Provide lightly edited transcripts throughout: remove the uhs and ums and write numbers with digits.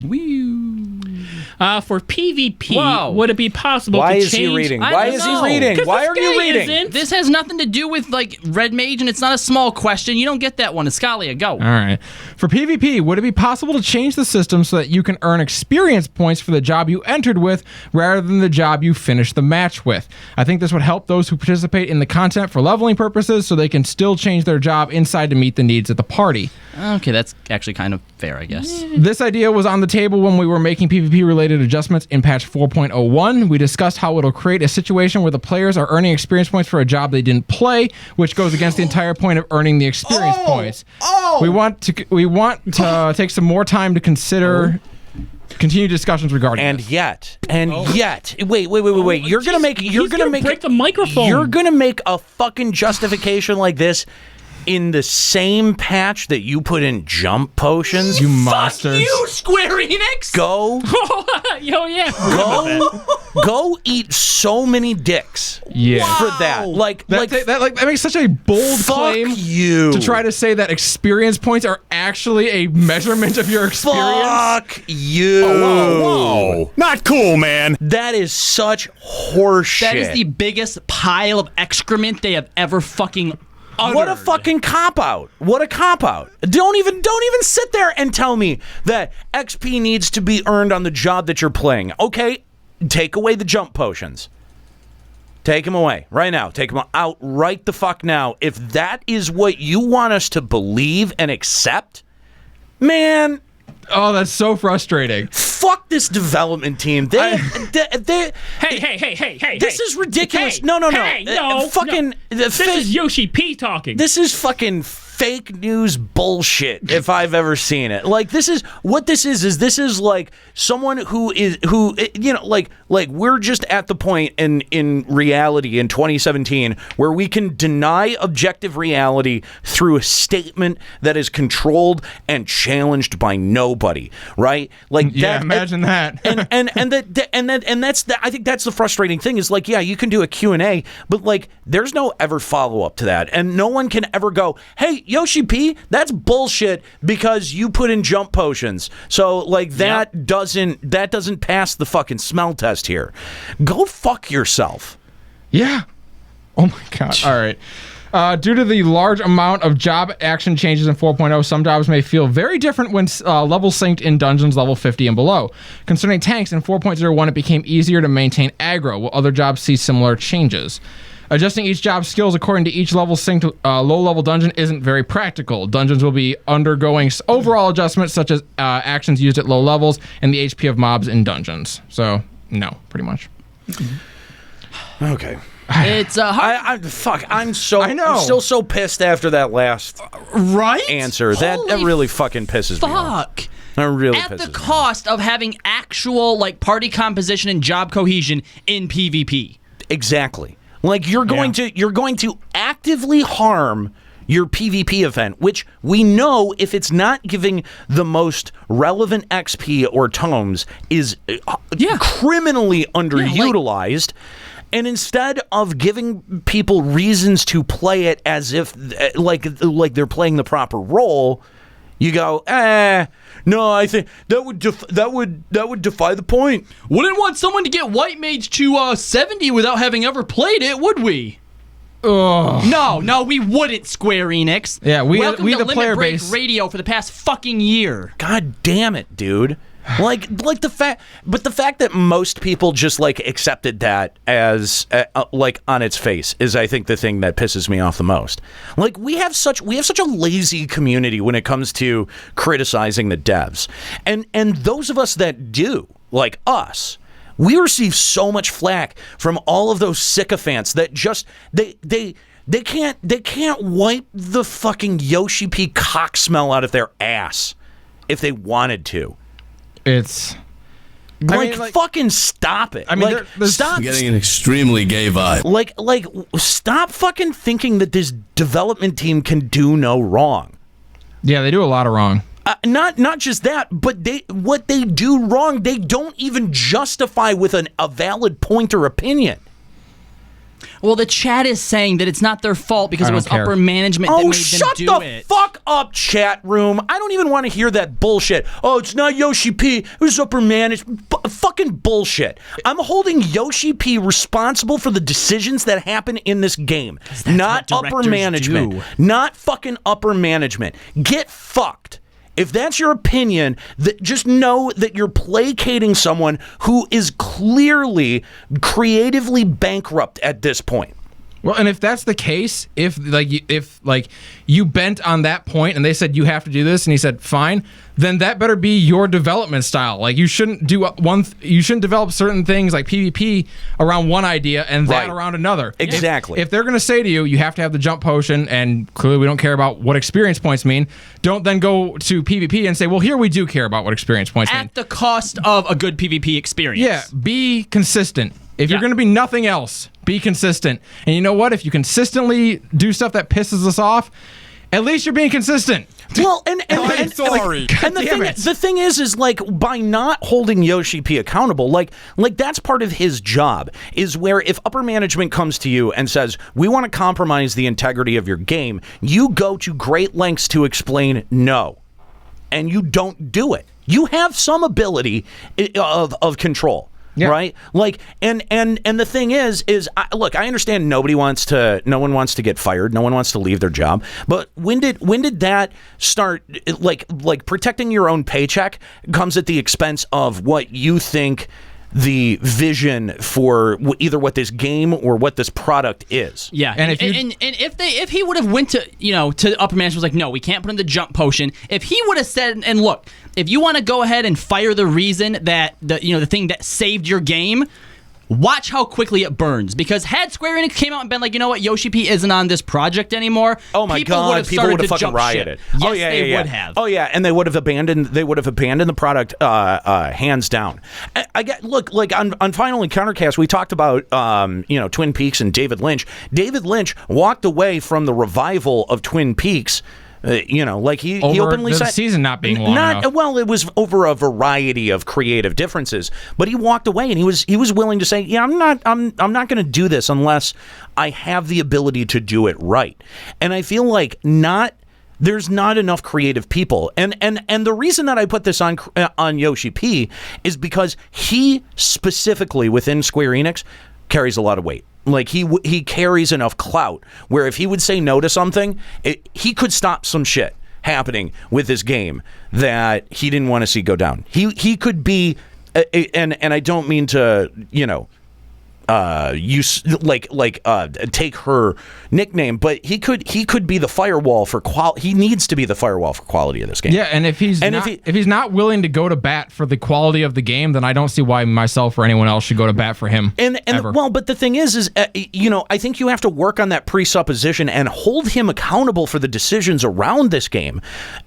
For PvP, would it be possible to change... Why is he reading? Why is he reading? Why are you reading? Isn't. This has nothing to do with, like, Red Mage, and it's not a small question. You don't get that one. Escalia, go. All right. For PvP, would it be possible to change the system so that you can earn experience points for the job you entered with rather than the job you finished the match with? I think this would help those who participate in the content for leveling purposes so they can still change their job inside to meet the needs of the party. Okay, that's actually kind of fair, I guess. This idea was on the table when we were making PvP-related adjustments in patch 4.01. We discussed how it'll create a situation where the players are earning experience points for a job they didn't play, which goes against the entire point of earning the experience points. We want to take some more time to consider continue discussions regarding and this. yet, wait. You're gonna make break the microphone. You're gonna make a fucking justification like this in the same patch that you put in jump potions? You monsters. Fuck you, Square Enix! Go. Yo, yeah. Go eat so many dicks. Yeah. For that. That makes such a bold claim you. to try to say that experience points are actually a measurement of your experience. Fuck you. Whoa. Not cool, man. That is such horseshit. That is the biggest pile of excrement they have ever fucking uttered. What a fucking cop-out. What a cop-out. Don't even sit there and tell me that XP needs to be earned on the job that you're playing. Okay, take away the jump potions. Take them away right now. Take them out right the fuck now. If that is what you want us to believe and accept, man... Oh, that's so frustrating. Fuck this development team. Hey. This is ridiculous. Hey, no. Fucking. No. This is Yoshi P talking. This is fucking fake news bullshit if I've ever seen it. Like, this is what this is like someone who we're just at the point in reality in 2017 where we can deny objective reality through a statement that is controlled and challenged by nobody, right? Like, yeah, imagine that. and that's I think that's the frustrating thing is, like, yeah, you can do a Q&A, but like there's no ever follow up to that, and no one can ever go, hey, Yoshi P, that's bullshit because you put in jump potions. So like that doesn't pass the fucking smell test here. Go fuck yourself. Yeah. Oh my god. All right. Due to the large amount of job action changes in 4.0, some jobs may feel very different when level synced in dungeons level 50 and below. Concerning tanks, in 4.01 it became easier to maintain aggro, while other jobs see similar changes. Adjusting each job's skills according to each level synced low-level dungeon isn't very practical. Dungeons will be undergoing overall adjustments such as actions used at low levels and the HP of mobs in dungeons. So, no, pretty much. Okay. It's hard. I'm still so pissed after that last answer. That really fucking pisses me off. That really pisses me off. At the cost of having actual like party composition and job cohesion in PvP. Exactly. Like you're going to actively harm your PvP event, which we know if it's not giving the most relevant XP or tomes is criminally underutilized. And instead of giving people reasons to play it as if like they're playing the proper role, you go, no, I think that would defy the point. Wouldn't want someone to get White Mage to 70 without having ever played it, would we? Ugh. No, we wouldn't, Square Enix. Yeah, we Welcome the to Limit player Break base Radio for the past fucking year. God damn it, dude. Like the fact that most people just like accepted that as like on its face is, I think, the thing that pisses me off the most. Like we have such a lazy community when it comes to criticizing the devs, and those of us that do, like us, we receive so much flack from all of those sycophants that just they can't wipe the fucking Yoshi P cock smell out of their ass if they wanted to. It's fucking stop it. I mean, stop getting an extremely gay vibe. Like stop fucking thinking that this development team can do no wrong. Yeah, they do a lot of wrong. Not just that, but what they do wrong, they don't even justify with a valid point or opinion. Well, the chat is saying that it's not their fault because I it was don't care. upper management that made them shut do the it. fuck up, chat room. I don't even want to hear that bullshit. Oh, it's not Yoshi P. It was upper management. Fucking bullshit. I'm holding Yoshi P responsible for the decisions that happen in this game. Not what upper directors management. do. Not fucking upper management. Get fucked. If that's your opinion, just know that you're placating someone who is clearly creatively bankrupt at this point. Well, and if that's the case, if you bent on that point and they said you have to do this and he said fine, then that better be your development style. Like you shouldn't do you shouldn't develop certain things like PvP around one idea and that around another. Exactly. If they're going to say to you, you have to have the jump potion, and clearly we don't care about what experience points mean, don't then go to PvP and say, well, here we do care about what experience points mean. At the cost of a good PvP experience. Yeah, be consistent. If you're going to be nothing else, be consistent. And you know what? If you consistently do stuff that pisses us off, at least you're being consistent. Well, and sorry. And the thing is like by not holding Yoshi P accountable, like that's part of his job. Is where if upper management comes to you and says we want to compromise the integrity of your game, you go to great lengths to explain no, and you don't do it. You have some ability of control. Yeah. Right? Like, and the thing is look, I understand no one wants to get fired. No one wants to leave their job. But when did that start? Like protecting your own paycheck comes at the expense of what you think the vision for either what this game or what this product is. Yeah, and if he would have went to upper management was like, no, we can't put in the jump potion. If he would have said, and look, if you want to go ahead and fire the reason that the thing that saved your game, watch how quickly it burns. Because had Square Enix came out and been like, you know what, Yoshi P isn't on this project anymore. Oh my God, people would have fucking rioted. Yes, they would have. Oh yeah, and they would have abandoned the product hands down. I get on Final Encountercast we talked about Twin Peaks and David Lynch. David Lynch walked away from the revival of Twin Peaks. He openly said the season not being long enough. Well, it was over a variety of creative differences, but he walked away and he was willing to say, yeah, I'm not going to do this unless I have the ability to do it right. And I feel like there's not enough creative people. And the reason that I put this on Yoshi P is because he specifically within Square Enix carries a lot of weight. Like he carries enough clout where if he would say no to something, he could stop some shit happening with this game that he didn't want to see go down. He could be, and I don't mean to take her nickname, but he could be the firewall for quality. He needs to be the firewall for quality of this game. Yeah, and if he's not willing to go to bat for the quality of the game, then I don't see why myself or anyone else should go to bat for him. But the thing is I think you have to work on that presupposition and hold him accountable for the decisions around this game.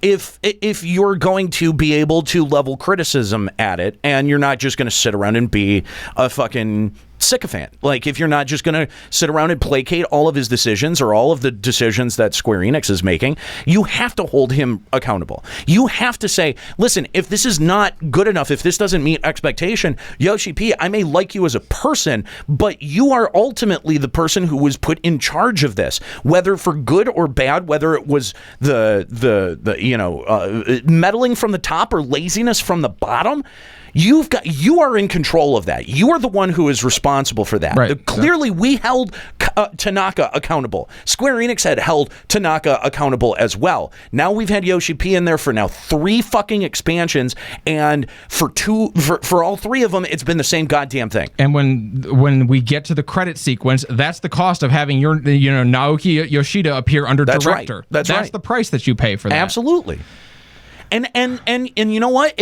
If you're going to be able to level criticism at it, and you're not just going to sit around and be a fucking sycophant. Like, if you're not just going to sit around and placate all of his decisions or all of the decisions that Square Enix is making, you have to hold him accountable. You have to say, listen, if this is not good enough, if this doesn't meet expectation, Yoshi P, I may like you as a person, but you are ultimately the person who was put in charge of this, whether for good or bad, whether it was the meddling from the top or laziness from the bottom. You are in control of that. You are the one who is responsible for that. Right. Clearly, we held Tanaka accountable. Square Enix had held Tanaka accountable as well. Now we've had Yoshi P in there for now 3 fucking expansions, and for all 3 of them, it's been the same goddamn thing. And when we get to the credit sequence, that's the cost of having your Naoki Yoshida appear under director. Right. That's right. the price that you pay for that. Absolutely. And you know what?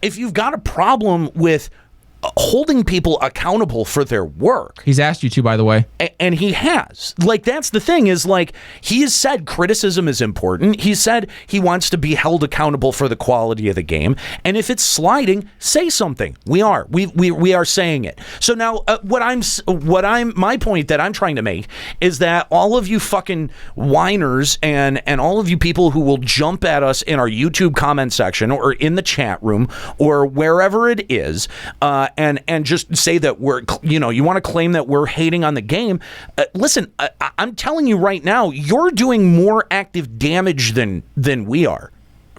If you've got a problem with holding people accountable for their work. He's asked you to, by the way. And he has. Like, that's the thing is, like, he has said criticism is important. He said he wants to be held accountable for the quality of the game. And if it's sliding, say something. We are. We are saying it. So now my point that I'm trying to make is that all of you fucking whiners and all of you people who will jump at us in our YouTube comment section or in the chat room or wherever it is, and just say that we're, you want to claim that we're hating on the game. Listen, I'm telling you right now, you're doing more active damage than we are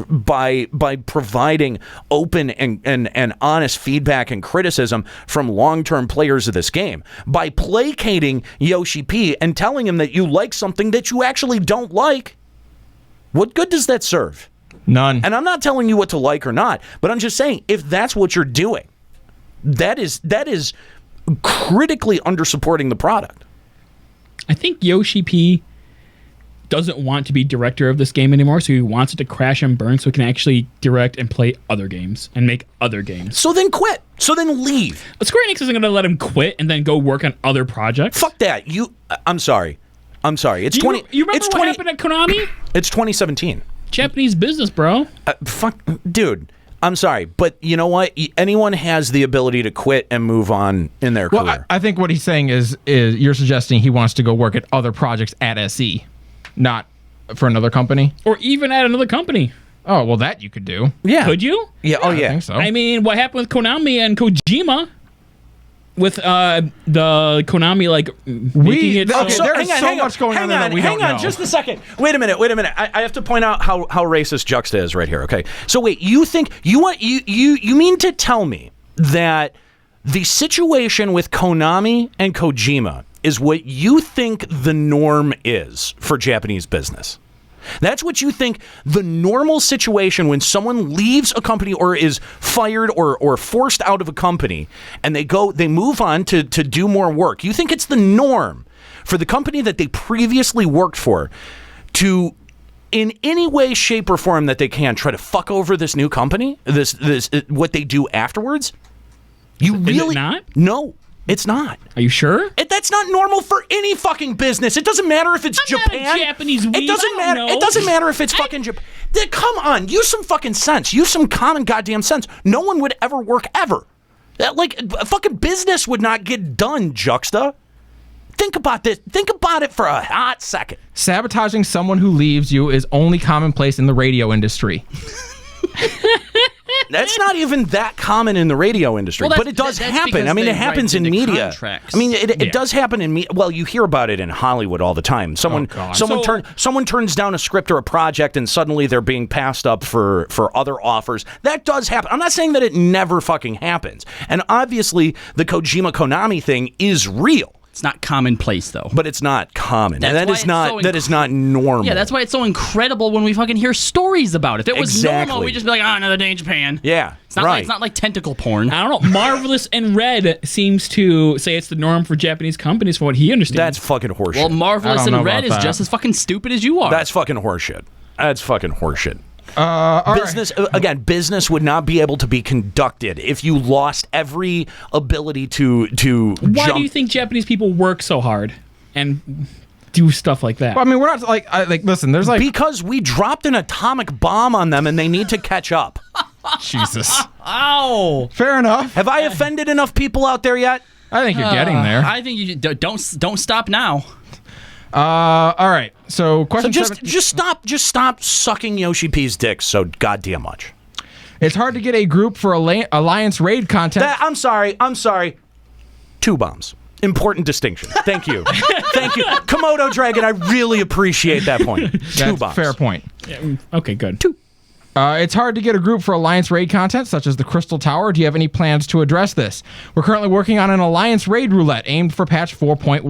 by providing open and honest feedback and criticism from long-term players of this game, by placating Yoshi P and telling him that you like something that you actually don't like. What good does that serve? None. And I'm not telling you what to like or not, but I'm just saying, if that's what you're doing, that is critically under-supporting the product. I think Yoshi P doesn't want to be director of this game anymore, so he wants it to crash and burn so he can actually direct and play other games and make other games. So then quit. So then leave. But Square Enix isn't going to let him quit and then go work on other projects. Fuck that. I'm sorry. It's You remember what happened at Konami? It's 2017. Japanese business, bro. Fuck, dude. I'm sorry, but you know what? Anyone has the ability to quit and move on in their career. I think what he's saying is you're suggesting he wants to go work at other projects at SE, not for another company. Or even at another company. Oh, well, that you could do. Yeah. Could you? Yeah. Oh, yeah. I think so. I mean, what happened with Konami and Kojima? With the Konami, like, making it okay, so... there is so much going on there that we don't know. Hang on, just a second. Wait a minute. I have to point out how racist Juxta is right here. Okay, so wait, you mean to tell me that the situation with Konami and Kojima is what you think the norm is for Japanese business? That's what you think the normal situation when someone leaves a company or is fired or forced out of a company and they move on to do more work. You think it's the norm for the company that they previously worked for to, in any way, shape, or form that they can, try to fuck over this new company, this what they do afterwards? You Is really it not? No. It's not. Are you sure? That's not normal for any fucking business. It doesn't matter if it's I'm Japan. not a Japanese weeb. It doesn't I don't matter. know. It doesn't matter if it's fucking Japan. Come on, use some fucking sense. Use some common goddamn sense. No one would ever work ever. Fucking business would not get done, Juxta. Think about this. Think about it for a hot second. Sabotaging someone who leaves you is only commonplace in the radio industry. That's not even that common in the radio industry, Well, but it does happen. I mean, it happens in media. Contracts. I mean, it does happen in media. Well, you hear about it in Hollywood all the time. Someone turns down a script or a project, and suddenly they're being passed up for other offers. That does happen. I'm not saying that it never fucking happens. And obviously, the Kojima Konami thing is real. It's not commonplace, though. But it's not common. And That's that is not normal. Yeah, that's why it's so incredible when we fucking hear stories about it. If it was normal, we'd just be like, another day in Japan. Yeah, It's not right. it's not like tentacle porn. I don't know. Marvelous and Red seems to say it's the norm for Japanese companies, from what he understands. That's fucking horseshit. Well, Marvelous I don't and know Red about is that. just as fucking stupid as you are. That's fucking horseshit. That's fucking horseshit. All Business business would not be able to be conducted if you lost every ability to Why jump. do you think Japanese people work so hard and do stuff like that? Well, I mean, we're not listen, there's Because we dropped an atomic bomb on them and they need to catch up. Jesus. Ow! Fair enough. Have I offended enough people out there yet? I think you're getting there. I think you don't stop now. All right. So So question just stop sucking Yoshi P's dick so goddamn much. It's hard to get a group for Alliance Raid content. I'm sorry. 2 bombs. Important distinction. Thank you. Thank you. Komodo Dragon, I really appreciate that point. 2 That's bombs. fair point. Okay, good. 2. It's hard to get a group for Alliance Raid content, such as the Crystal Tower. Do you have any plans to address this? We're currently working on an Alliance Raid roulette aimed for patch 4.1.